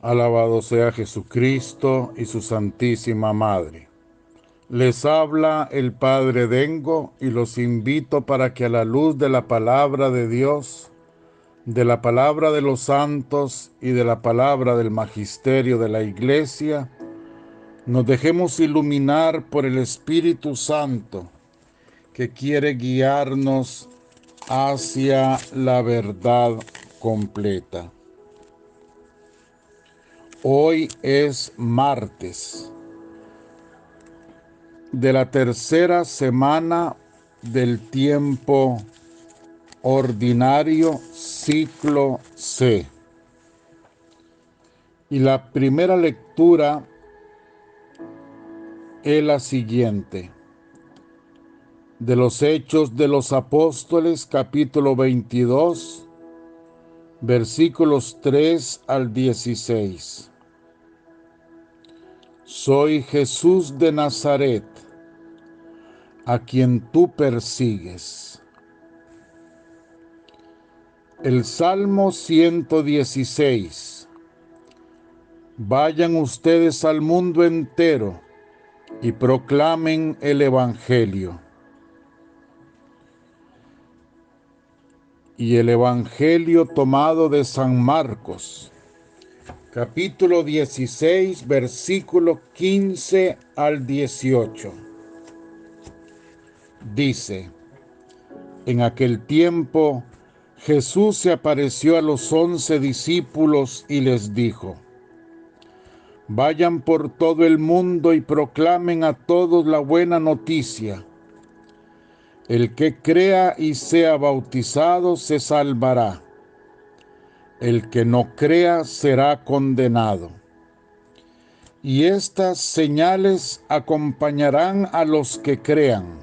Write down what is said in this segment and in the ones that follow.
Alabado sea Jesucristo y su Santísima Madre. Les habla el Padre Dengo y los invito para que a la luz de la palabra de Dios, de la palabra de los santos y de la palabra del magisterio de la Iglesia, nos dejemos iluminar por el Espíritu Santo que quiere guiarnos hacia la verdad completa. Hoy es martes de la tercera semana del tiempo ordinario, ciclo C. Y la primera lectura es la siguiente: de los Hechos de los Apóstoles, capítulo 22, versículos 3 al 16. Soy Jesús de Nazaret, a quien tú persigues. El Salmo 116. Vayan ustedes al mundo entero y proclamen el Evangelio. Y el Evangelio tomado de San Marcos, capítulo 16, versículo 15 al 18. Dice: en aquel tiempo Jesús se apareció a los 11 discípulos y les dijo: vayan por todo el mundo y proclamen a todos la buena noticia. El que crea y sea bautizado se salvará. El que no crea será condenado. Y estas señales acompañarán a los que crean.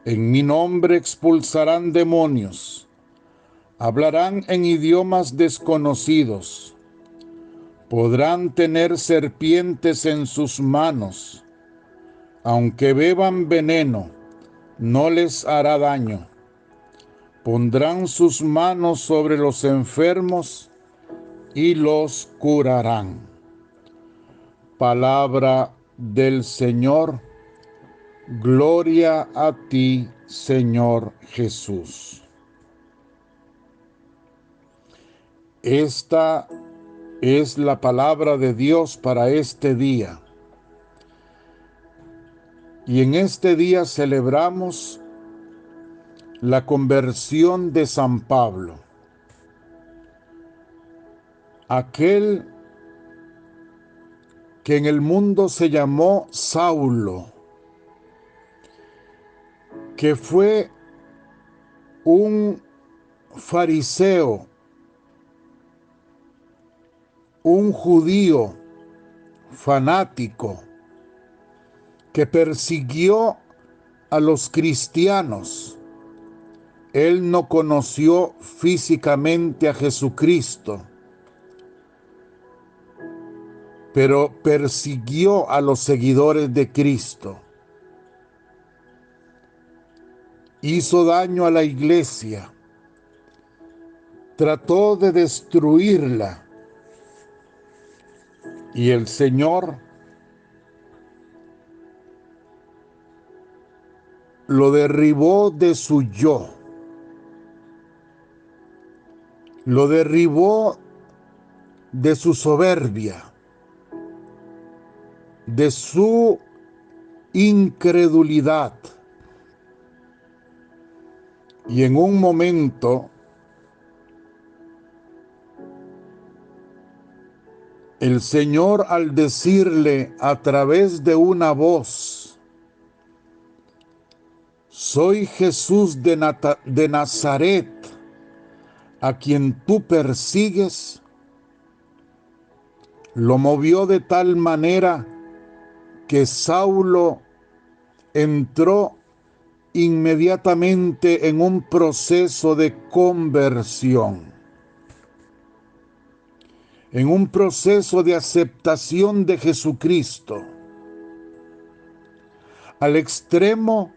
En mi nombre expulsarán demonios. Hablarán en idiomas desconocidos. Podrán tener serpientes en sus manos. Aunque beban veneno, no les hará daño. Pondrán sus manos sobre los enfermos y los curarán. Palabra del Señor. Gloria a ti, Señor Jesús. Esta es la palabra de Dios para este día. Y en este día celebramos la conversión de San Pablo, aquel que en el mundo se llamó Saulo, que fue un fariseo, un judío fanático, que persiguió a los cristianos. Él no conoció físicamente a Jesucristo, pero persiguió a los seguidores de Cristo. Hizo daño a la iglesia, trató de destruirla, y el Señor lo derribó de su yo, lo derribó de su soberbia, de su incredulidad. Y en un momento, el Señor, al decirle a través de una voz: soy Jesús de Nazaret, a quien tú persigues, lo movió de tal manera que Saulo entró inmediatamente en un proceso de conversión, en un proceso de aceptación de Jesucristo, al extremo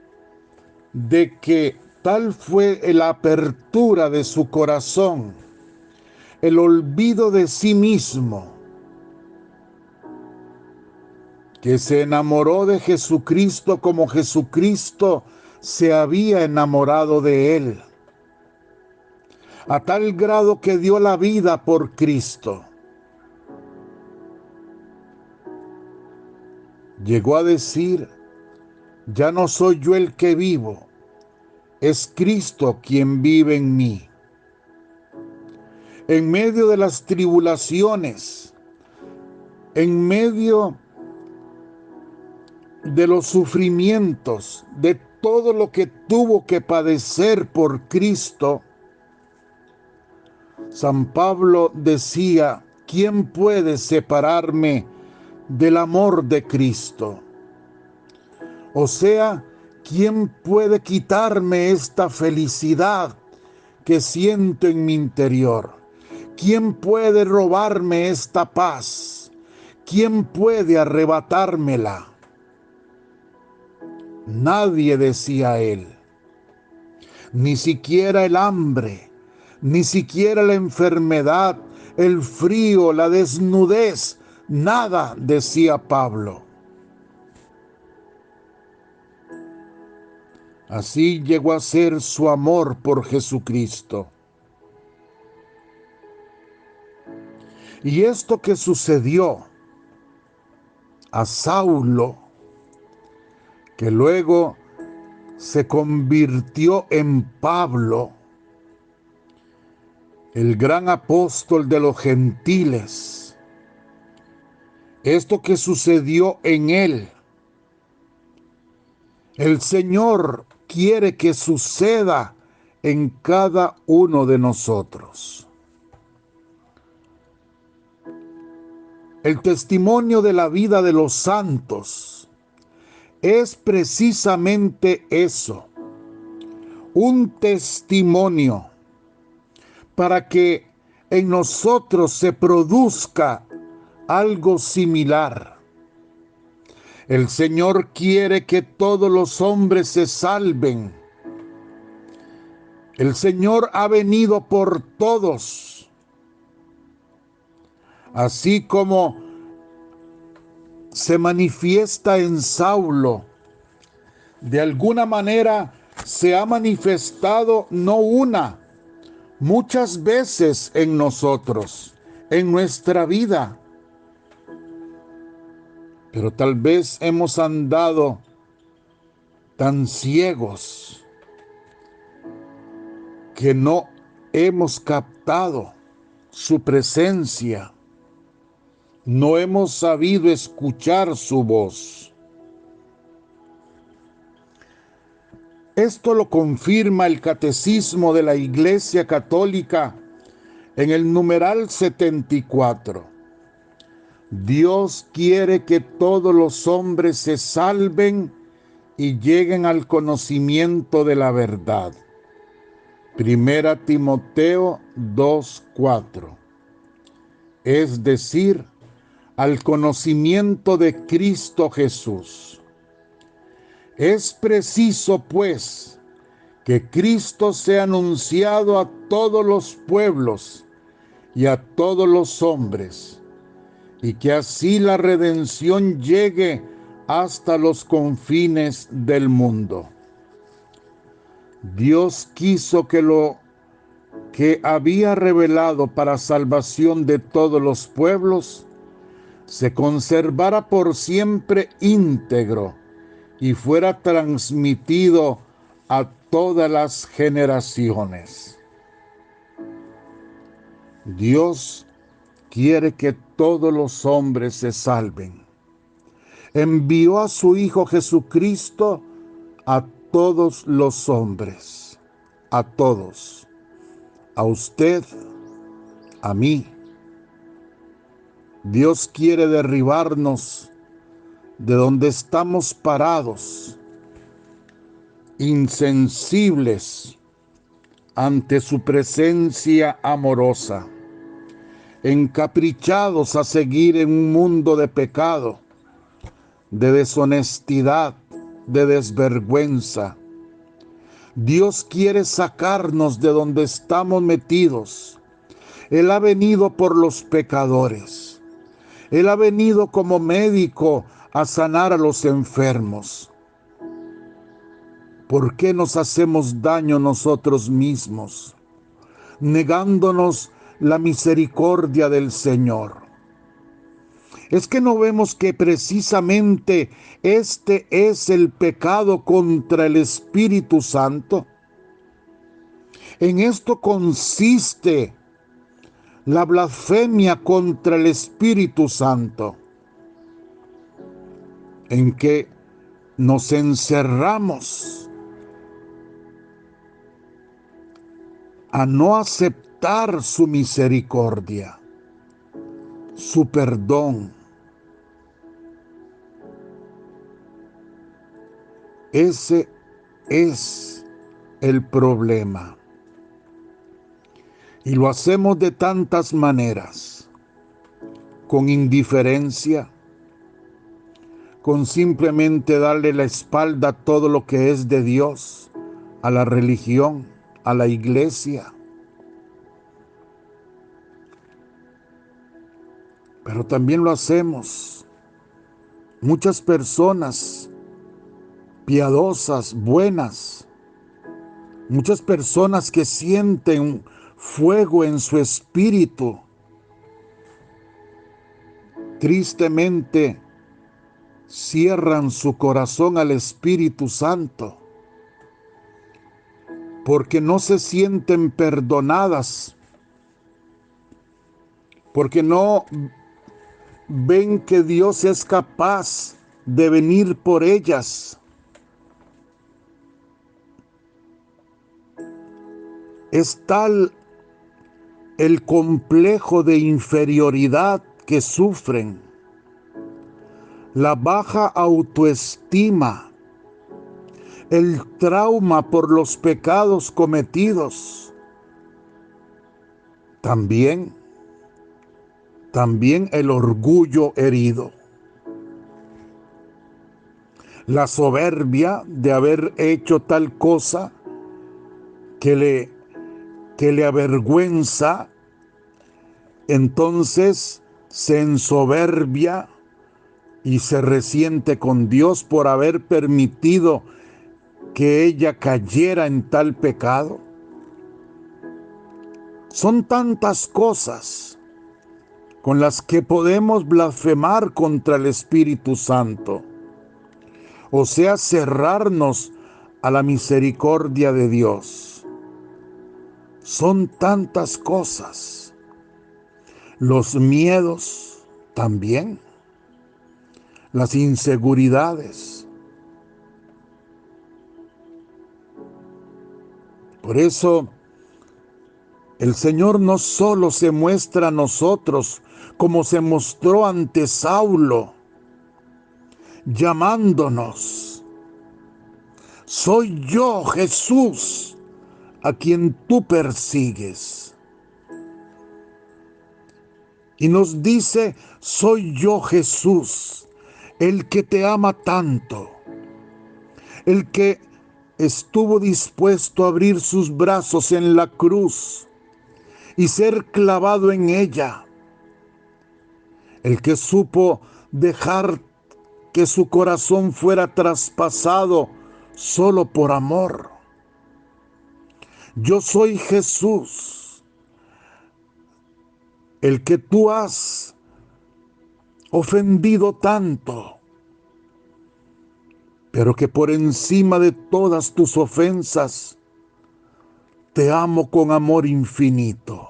de que tal fue la apertura de su corazón el olvido de sí mismo, que se enamoró de Jesucristo como Jesucristo se había enamorado de él, a tal grado que dio la vida por Cristo. Llegó a decir: ya no soy yo el que vivo, es Cristo quien vive en mí. En medio de las tribulaciones, en medio de los sufrimientos, de todo lo que tuvo que padecer por Cristo, San Pablo decía: ¿quién puede separarme del amor de Cristo? O sea, ¿quién puede quitarme esta felicidad que siento en mi interior? ¿Quién puede robarme esta paz? ¿Quién puede arrebatármela? Nadie, decía él, ni siquiera el hambre, ni siquiera la enfermedad, el frío, la desnudez, nada, decía Pablo. Así llegó a ser su amor por Jesucristo. Y esto que sucedió a Saulo, que luego se convirtió en Pablo, el gran apóstol de los gentiles, esto que sucedió en él, el Señor quiere que suceda en cada uno de nosotros. El testimonio de la vida de los santos es precisamente eso, un testimonio para que en nosotros se produzca algo similar. El Señor quiere que todos los hombres se salven. El Señor ha venido por todos. Así como se manifiesta en Saulo, de alguna manera se ha manifestado no una, muchas veces en nosotros, en nuestra vida. Pero tal vez hemos andado tan ciegos que no hemos captado su presencia, no hemos sabido escuchar su voz. Esto lo confirma el Catecismo de la Iglesia Católica en el numeral 74. Dios quiere que todos los hombres se salven y lleguen al conocimiento de la verdad. Primera Timoteo 2:4. Es decir, al conocimiento de Cristo Jesús. Es preciso, pues, que Cristo sea anunciado a todos los pueblos y a todos los hombres, y que así la redención llegue hasta los confines del mundo. Dios quiso que lo que había revelado para salvación de todos los pueblos se conservara por siempre íntegro y fuera transmitido a todas las generaciones. Dios quiere que todos los hombres se salven. Envió a su Hijo Jesucristo a todos los hombres, a todos, a usted, a mí. Dios quiere derribarnos de donde estamos parados, insensibles ante su presencia amorosa, encaprichados a seguir en un mundo de pecado, de deshonestidad, de desvergüenza. Dios quiere sacarnos de donde estamos metidos, Él ha venido por los pecadores. Él ha venido como médico a sanar a los enfermos. ¿Por qué nos hacemos daño nosotros mismos, negándonos la misericordia del Señor? Es que no vemos que precisamente este es el pecado contra el Espíritu Santo. En esto consiste la blasfemia contra el Espíritu Santo, en que nos encerramos a no aceptar su misericordia, su perdón. Ese es el problema. Y lo hacemos de tantas maneras, con indiferencia, con simplemente darle la espalda a todo lo que es de Dios, a la religión, a la iglesia. Pero también lo hacemos. Muchas personas piadosas, buenas, muchas personas que sienten fuego en su espíritu, tristemente cierran su corazón al Espíritu Santo porque no se sienten perdonadas, porque no ven que Dios es capaz de venir por ellas. Es tal el complejo de inferioridad que sufren, la baja autoestima, el trauma por los pecados cometidos, también el orgullo herido, la soberbia de haber hecho tal cosa que le avergüenza. Entonces se ensoberbia y se resiente con Dios por haber permitido que ella cayera en tal pecado. Son tantas cosas con las que podemos blasfemar contra el Espíritu Santo, o sea, cerrarnos a la misericordia de Dios. Son tantas cosas. Los miedos también, las inseguridades. Por eso, el Señor no solo se muestra a nosotros como se mostró ante Saulo, llamándonos: soy yo, Jesús, a quien tú persigues. Y nos dice: soy yo, Jesús, el que te ama tanto, el que estuvo dispuesto a abrir sus brazos en la cruz y ser clavado en ella, el que supo dejar que su corazón fuera traspasado solo por amor. Yo soy Jesús, el que tú has ofendido tanto, pero que por encima de todas tus ofensas te amo con amor infinito.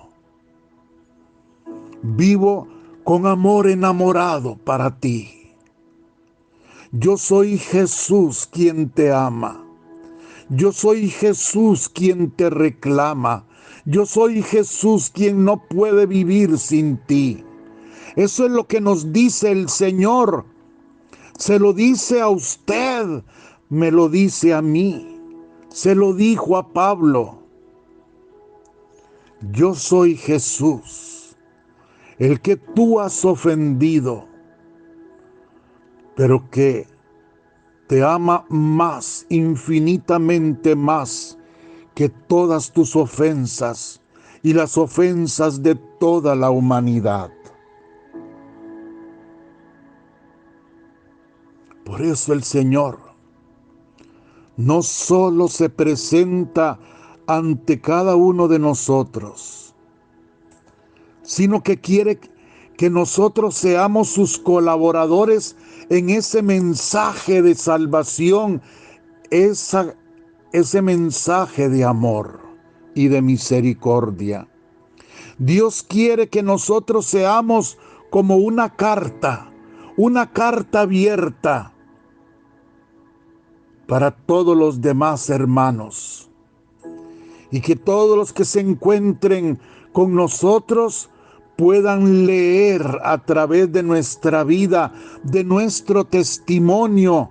Vivo con amor enamorado para ti. Yo soy Jesús quien te ama. Yo soy Jesús quien te reclama. Yo soy Jesús quien no puede vivir sin ti. Eso es lo que nos dice el Señor. Se lo dice a usted, me lo dice a mí. Se lo dijo a Pablo. Yo soy Jesús, el que tú has ofendido, pero que te ama más, infinitamente más que todas tus ofensas y las ofensas de toda la humanidad. Por eso el Señor no solo se presenta ante cada uno de nosotros, sino que quiere que nosotros seamos sus colaboradores en ese mensaje de salvación, ese mensaje de amor y de misericordia. Dios quiere que nosotros seamos como una carta abierta para todos los demás hermanos, y que todos los que se encuentren con nosotros puedan leer a través de nuestra vida, de nuestro testimonio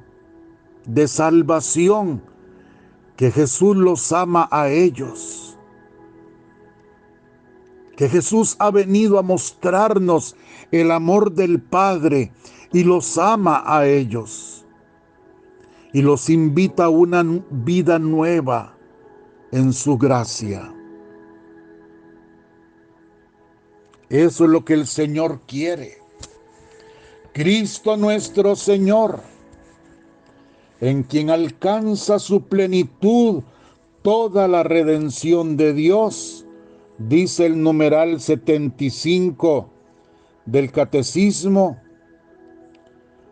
de salvación, que Jesús los ama a ellos, que Jesús ha venido a mostrarnos el amor del Padre y los ama a ellos y los invita a una vida nueva en su gracia. Eso es lo que el Señor quiere. Cristo nuestro Señor, en quien alcanza su plenitud toda la redención de Dios, dice el numeral 75 del Catecismo,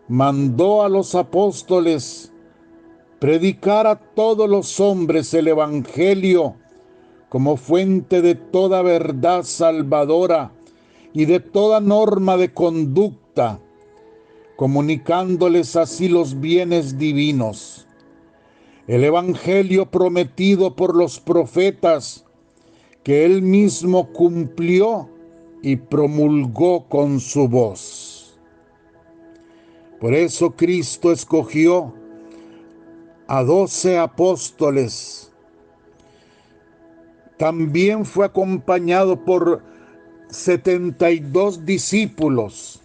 mandó a los apóstoles predicar a todos los hombres el Evangelio como fuente de toda verdad salvadora y de toda norma de conducta, comunicándoles así los bienes divinos. El Evangelio prometido por los profetas, que él mismo cumplió y promulgó con su voz. Por eso Cristo escogió a 12 apóstoles. También fue acompañado por 72 discípulos,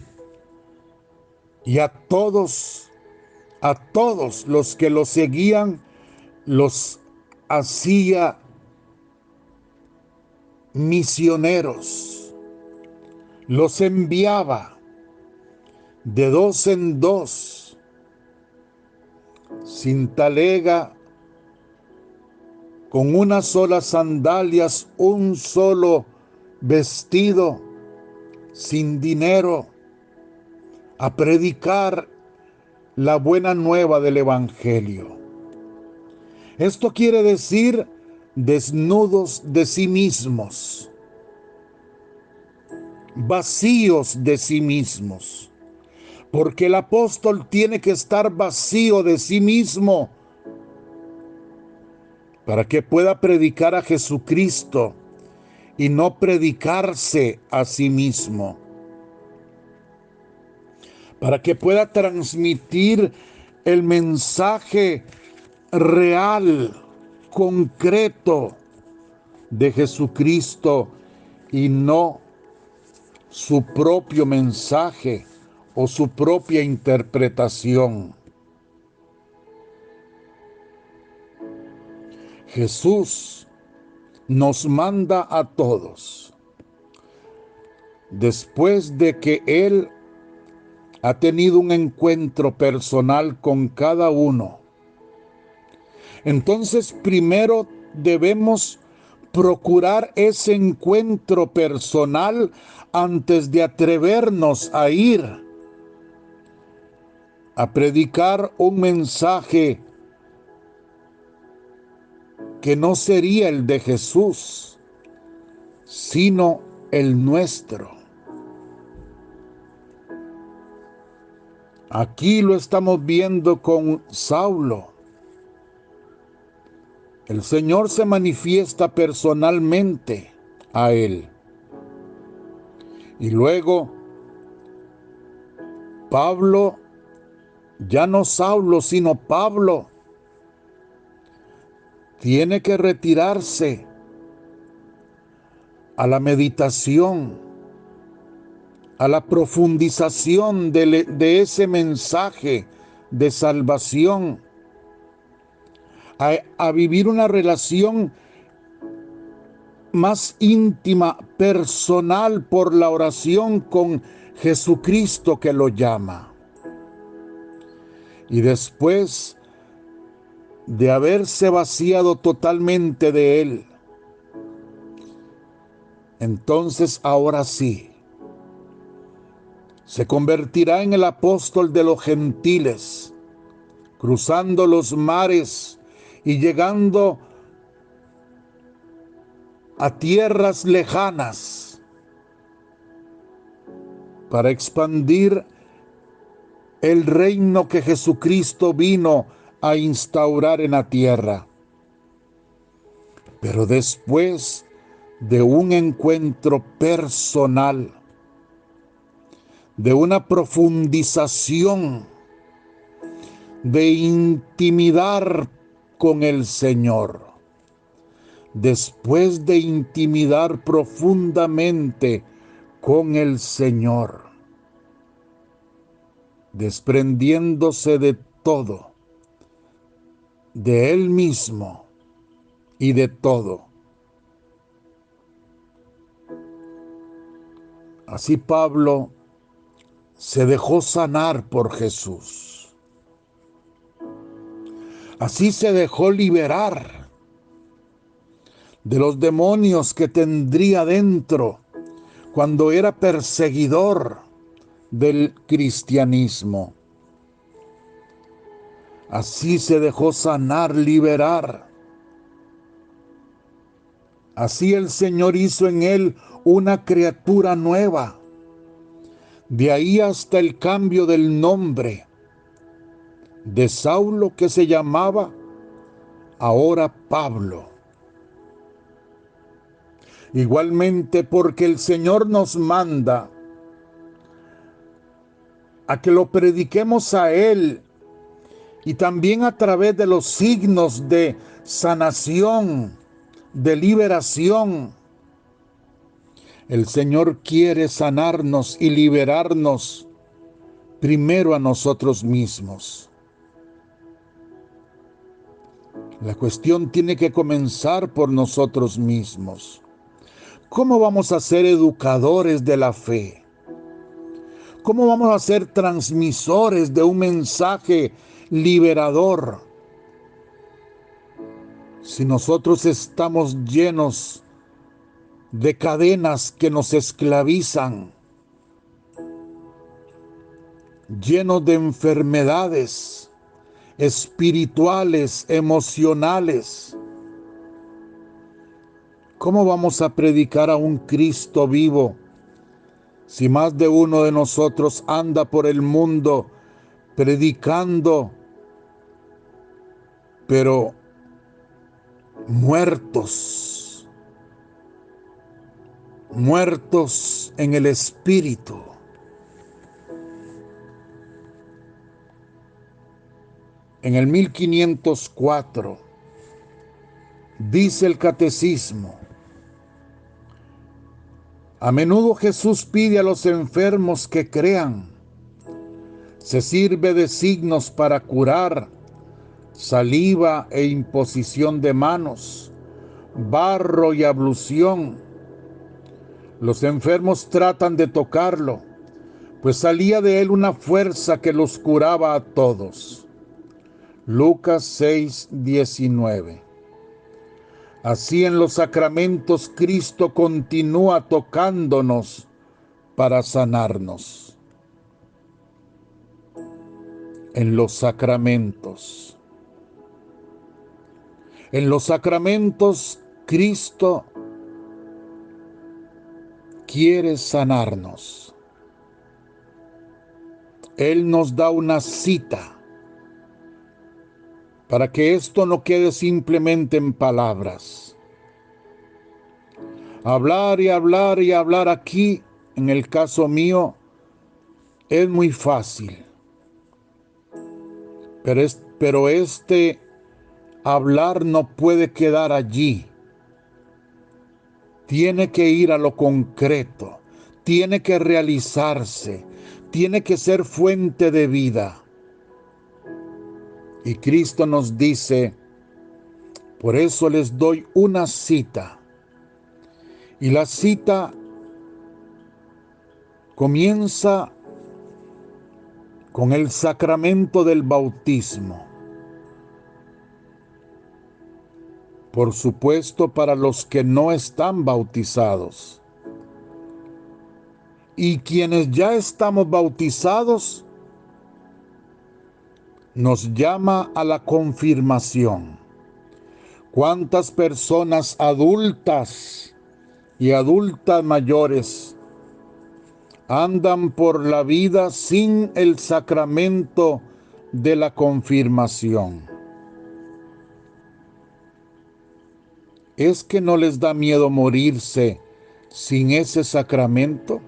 y a todos los que lo seguían, los hacía misioneros, los enviaba de 2 en 2, sin talega, con una sola sandalias, un solo vestido, sin dinero, a predicar la buena nueva del Evangelio. Esto quiere decir desnudos de sí mismos, vacíos de sí mismos, porque el apóstol tiene que estar vacío de sí mismo para que pueda predicar a Jesucristo y no predicarse a sí mismo, para que pueda transmitir el mensaje real, concreto de Jesucristo y no su propio mensaje o su propia interpretación. Jesús nos manda a todos, después de que Él ha tenido un encuentro personal con cada uno. Entonces, primero debemos procurar ese encuentro personal antes de atrevernos a ir a predicar un mensaje que no sería el de Jesús, sino el nuestro. Aquí lo estamos viendo con Saulo. El Señor se manifiesta personalmente a él. Y luego, Pablo, ya no Saulo, sino Pablo, tiene que retirarse a la meditación, a la profundización de ese mensaje de salvación, a vivir una relación más íntima, personal, por la oración con Jesucristo que lo llama. Y después de haberse vaciado totalmente de Él, entonces ahora sí, se convertirá en el apóstol de los gentiles, cruzando los mares y llegando a tierras lejanas para expandir el reino que Jesucristo vino a instaurar en la tierra. Pero después de un encuentro personal, de una profundización, de intimidar con el Señor, después de intimidar profundamente con el Señor, desprendiéndose de todo, de Él mismo y de todo. Así Pablo se dejó sanar por Jesús. Así se dejó liberar de los demonios que tendría dentro cuando era perseguidor del cristianismo. Así se dejó sanar, liberar. Así el Señor hizo en él una criatura nueva. De ahí hasta el cambio del nombre de Saulo, que se llamaba ahora Pablo. Igualmente, porque el Señor nos manda a que lo prediquemos a Él y también a través de los signos de sanación, de liberación. El Señor quiere sanarnos y liberarnos primero a nosotros mismos. La cuestión tiene que comenzar por nosotros mismos. ¿Cómo vamos a ser educadores de la fe? ¿Cómo vamos a ser transmisores de un mensaje liberador si nosotros estamos llenos de cadenas que nos esclavizan, llenos de enfermedades espirituales, emocionales? ¿Cómo vamos a predicar a un Cristo vivo si más de uno de nosotros anda por el mundo predicando, pero muertos en el espíritu? En el 1504 dice el catecismo: a menudo Jesús pide a los enfermos que crean. Se sirve de signos para curar, saliva e imposición de manos, barro y ablución. Los enfermos tratan de tocarlo, pues salía de él una fuerza que los curaba a todos. Lucas 6:19. Así en los sacramentos Cristo continúa tocándonos para sanarnos. En los sacramentos. En los sacramentos Cristo quiere sanarnos. Él nos da una cita para que esto no quede simplemente en palabras. Hablar y hablar y hablar aquí, en el caso mío, es muy fácil. Pero este hablar no puede quedar allí. Tiene que ir a lo concreto, tiene que realizarse, tiene que ser fuente de vida. Y Cristo nos dice: por eso les doy una cita. Y la cita comienza con el sacramento del bautismo. Por supuesto, para los que no están bautizados. Y quienes ya estamos bautizados, nos llama a la confirmación. ¿Cuántas personas adultas y adultas mayores andan por la vida sin el sacramento de la confirmación? ¿Es que no les da miedo morirse sin ese sacramento?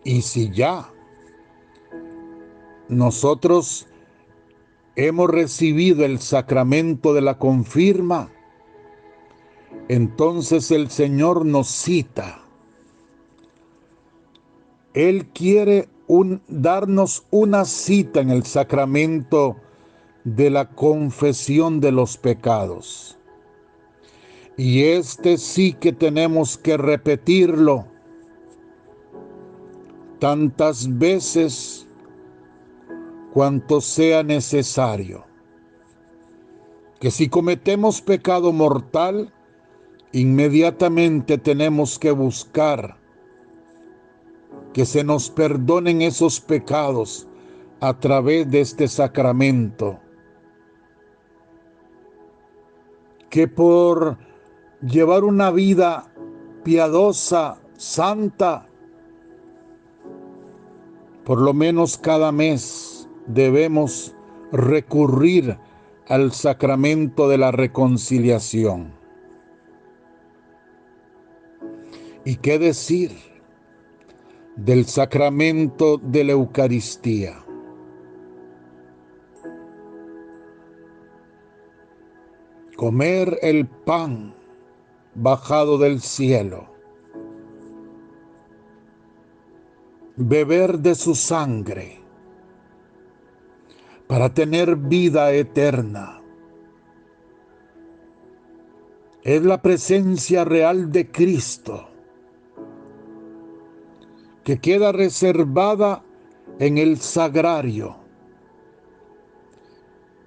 Y si ya nosotros hemos recibido el sacramento de la confirma, entonces el Señor nos cita. Él quiere darnos una cita en el sacramento de la confesión de los pecados. Y este sí que tenemos que repetirlo tantas veces cuanto sea necesario. Que si cometemos pecado mortal, inmediatamente tenemos que buscar que se nos perdonen esos pecados a través de este sacramento. Que por llevar una vida piadosa, santa, por lo menos cada mes debemos recurrir al sacramento de la reconciliación. ¿Y qué decir del sacramento de la Eucaristía? Comer el pan bajado del cielo, beber de su sangre para tener vida eterna. Es la presencia real de Cristo que queda reservada en el sagrario.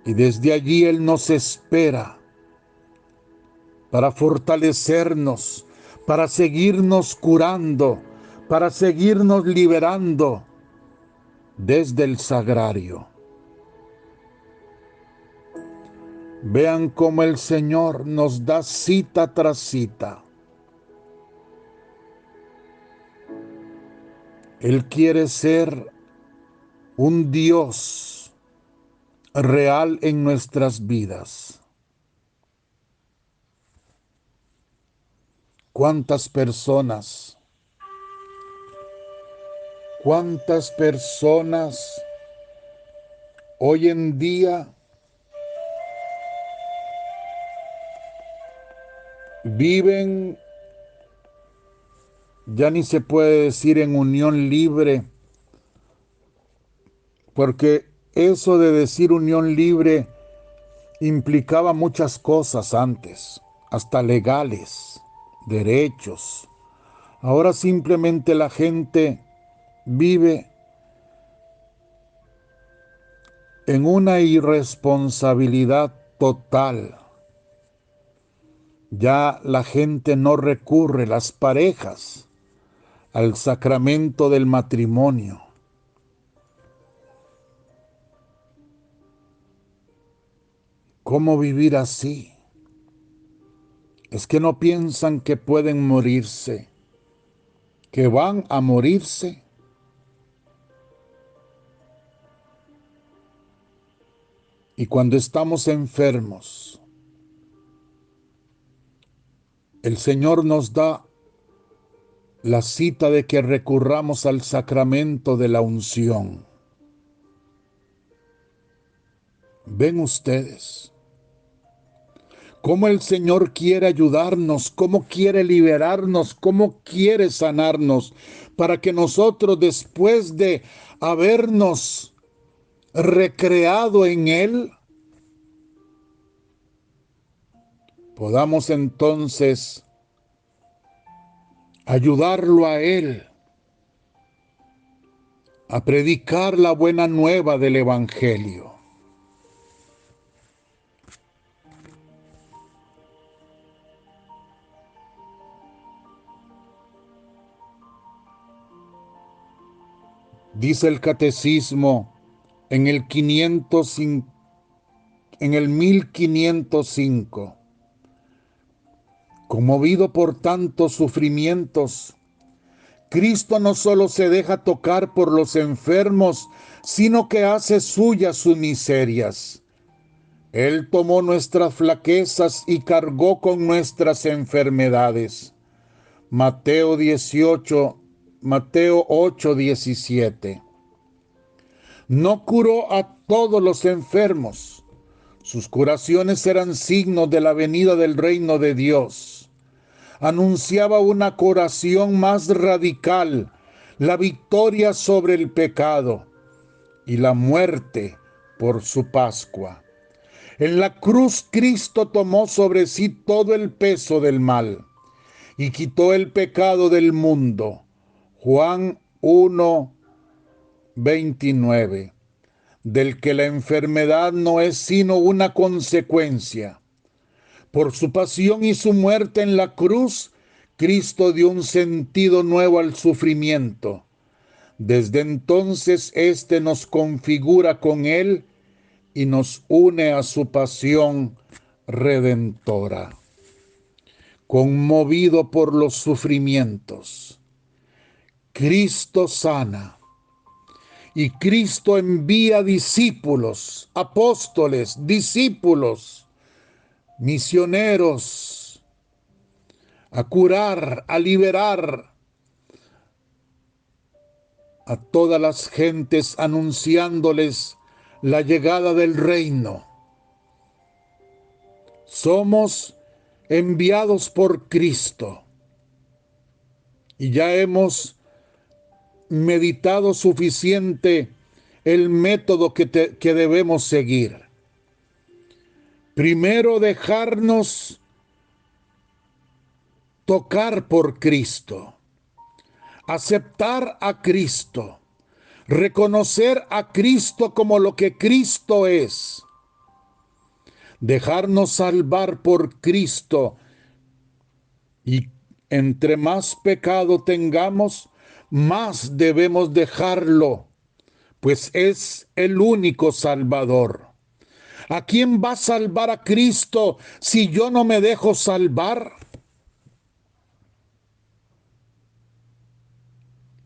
Y desde allí Él nos espera para fortalecernos, para seguirnos curando, para seguirnos liberando desde el sagrario. Vean cómo el Señor nos da cita tras cita. Él quiere ser un Dios real en nuestras vidas. ¿Cuántas personas hoy en día viven, ya ni se puede decir en unión libre, porque eso de decir unión libre implicaba muchas cosas antes, hasta legales, derechos. Ahora simplemente la gente vive en una irresponsabilidad total. Ya la gente no recurre, las parejas, al sacramento del matrimonio. ¿Cómo vivir así? Es que no piensan que pueden morirse, que van a morirse. Y cuando estamos enfermos, el Señor nos da la cita de que recurramos al sacramento de la unción. ¿Ven ustedes cómo el Señor quiere ayudarnos, cómo quiere liberarnos, cómo quiere sanarnos, para que nosotros, después de habernos recreado en Él, podamos entonces ayudarlo a Él a predicar la buena nueva del Evangelio. Dice el Catecismo en el 1505, conmovido por tantos sufrimientos, Cristo no solo se deja tocar por los enfermos, sino que hace suyas sus miserias. Él tomó nuestras flaquezas y cargó con nuestras enfermedades. Mateo 8:17. No curó a todos los enfermos. Sus curaciones eran signos de la venida del reino de Dios. Anunciaba una curación más radical, la victoria sobre el pecado y la muerte por su Pascua. En la cruz Cristo tomó sobre sí todo el peso del mal y quitó el pecado del mundo. Juan 1:29, del que la enfermedad no es sino una consecuencia. Por su pasión y su muerte en la cruz, Cristo dio un sentido nuevo al sufrimiento. Desde entonces, éste nos configura con Él y nos une a su pasión redentora. Conmovido por los sufrimientos, Cristo sana y Cristo envía discípulos, apóstoles, discípulos, misioneros, a curar, a liberar a todas las gentes, anunciándoles la llegada del reino. Somos enviados por Cristo y ya hemos meditado suficiente el método que debemos seguir. Primero, dejarnos tocar por Cristo, aceptar a Cristo, reconocer a Cristo como lo que Cristo es, dejarnos salvar por Cristo, y entre más pecado tengamos, más debemos dejarlo, pues es el único Salvador. ¿A quién va a salvar a Cristo si yo no me dejo salvar?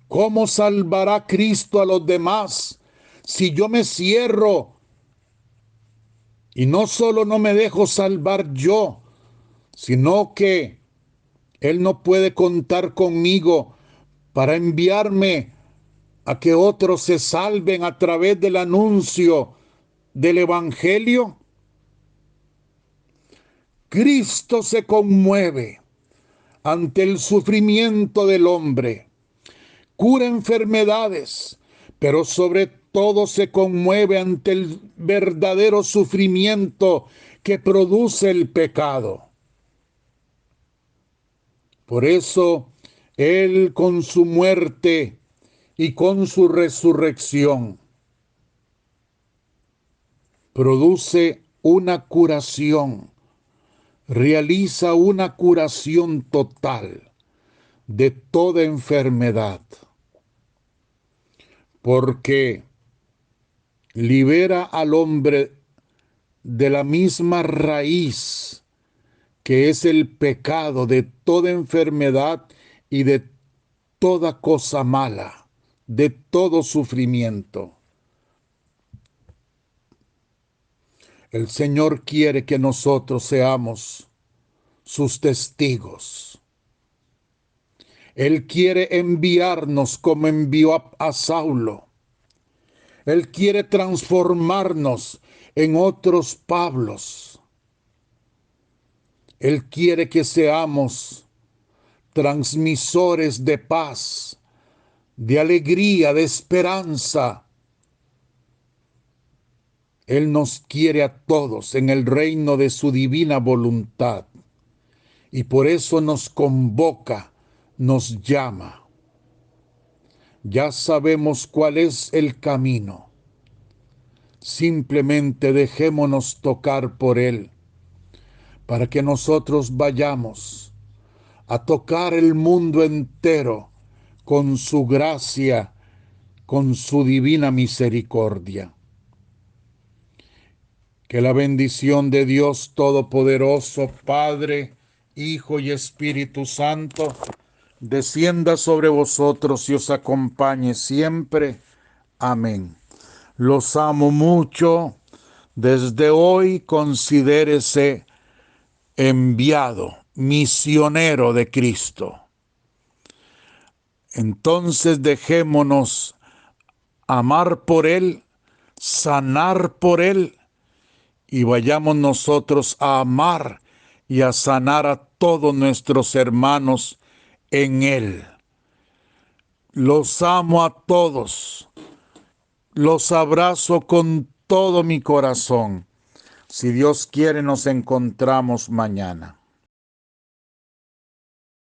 ¿Cómo salvará Cristo a los demás si yo me cierro y no solo no me dejo salvar yo, sino que Él no puede contar conmigo para enviarme a que otros se salven a través del anuncio del Evangelio? Cristo se conmueve ante el sufrimiento del hombre, cura enfermedades, pero sobre todo se conmueve ante el verdadero sufrimiento que produce el pecado. Por eso, Él con su muerte y con su resurrección produce una curación, realiza una curación total de toda enfermedad, porque libera al hombre de la misma raíz que es el pecado, de toda enfermedad y de toda cosa mala, de todo sufrimiento. El Señor quiere que nosotros seamos sus testigos. Él quiere enviarnos como envió a Saulo. Él quiere transformarnos en otros Pablos. Él quiere que seamos transmisores de paz, de alegría, de esperanza. Él nos quiere a todos en el reino de su divina voluntad. y por eso nos convoca, nos llama. Ya sabemos cuál es el camino. Simplemente dejémonos tocar por Él, para que nosotros vayamos a tocar el mundo entero con su gracia, con su divina misericordia. Que la bendición de Dios Todopoderoso, Padre, Hijo y Espíritu Santo, descienda sobre vosotros y os acompañe siempre. Amén. Los amo mucho. Desde hoy considérese enviado, misionero de Cristo. Entonces dejémonos amar por Él, sanar por Él, y vayamos nosotros a amar y a sanar a todos nuestros hermanos en Él. Los amo a todos. Los abrazo con todo mi corazón. Si Dios quiere, nos encontramos mañana.